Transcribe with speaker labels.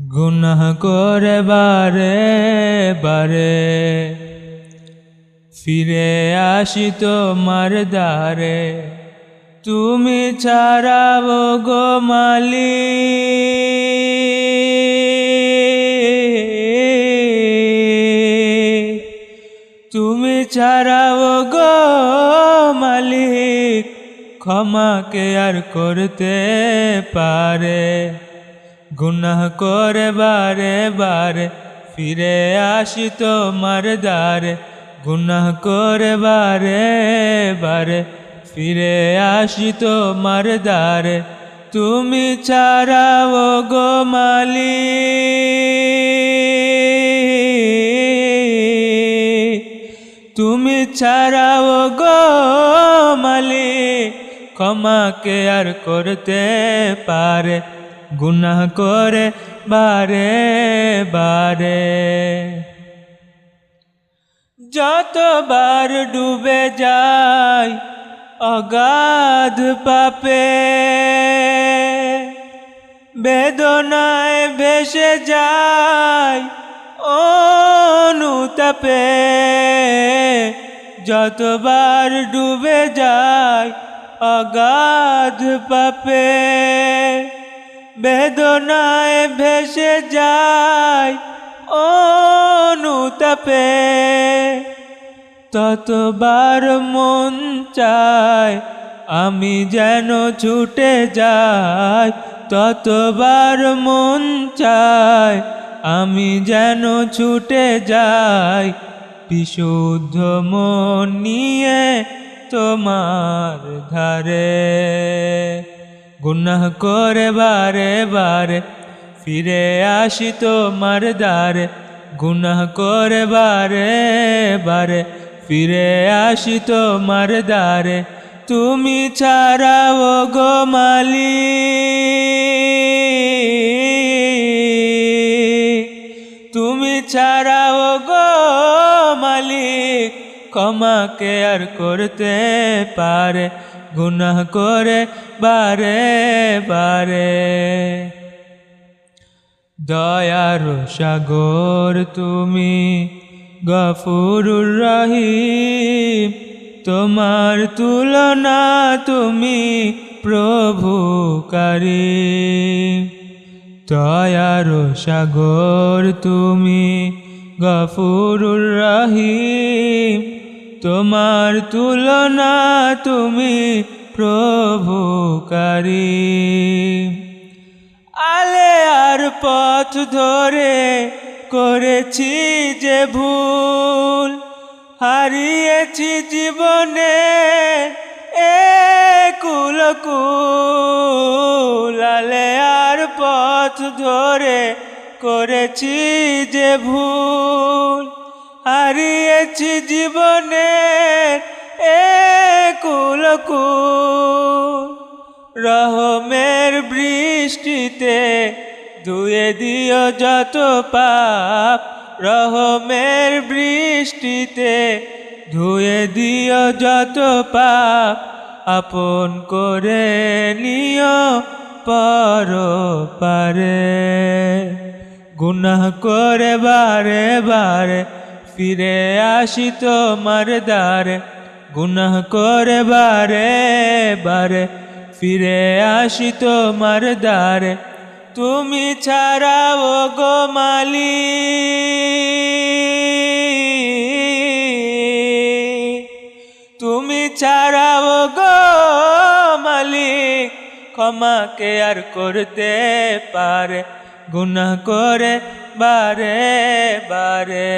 Speaker 1: গুনাহ করে বারে বারে ফিরে আসি তোমার দ্বারে। তুমি ছাড়াও গো মালিক, তুমি ছাড়াও গো মালিক, ক্ষমা কে আর করতে পারে। গুনাহ করে বারে বারে ফিরে আসি তোমার দ্বারে। গুনাহ করে বারে বারে ফিরে আসি তোমার দ্বারে। তুমি ছাড়াও গো মালিক, তুমি ছাড়াও গো মালিক, ক্ষমা কে আর করতে পারে। গুনাহ করে বারে বারে যতবার ডুবে যায় অগাধ পাপে, বেদনায় ভেসে যায় অনুতাপে। যতবার ডুবে যায় অগাধ পাপে, বেদনায় ভেসে যায় অনুতাপে। ততবার মন চায় আমি যেন ছুটে যাই, ততবার মন চায় আমি যেন ছুটে যাই। বিশুদ্ধ মন নিয়ে তোমার ধারে। গুনাহ করে বারে বারে ফিরে আসি তোমার দ্বারে। গুনাহ করে বারে বারে ফিরে আসি তোমার দ্বারে। তুমি ছাড়াও গো মালিক, তুমি ছাড়াও গো মালিক, ক্ষমা কে আর করতে পারে। গুনাহ করে বারে বারে দয়ার সাগর তুমি গফুরুর রহিম, তোমার তুলনা তুমি প্রভু কারীম। দয়ার সাগর তুমি গফুরুর রহিম, তোমার তুলনা তুমি প্রভু কারীম। আলে আর পথ ধরে করেছি যে ভুল, হারিয়েছি জীবনে কুল কুল। আলে আর পথ ধরে করেছি যে ভুল, হারিয়েছি জীবনে কুল কুল। রহমের বৃষ্টিতে ধুয়ে দিও যত পাপ, রহমের বৃষ্টিতে ধুয়ে দিও যত পাপ। আপন করে নিও পরপারে। গুনাহ করে বারে বারে ফিরে আসি তোমার দ্বারে। গুনাহ করে বারে বারে ফিরে আসি তোমার দ্বারে। তুমি ছাড়াও গো মালিক, তুমি ছাড়াও গো মালিক, ক্ষমা কে আর করতে পারে। গুনাহ করে বারে বারে।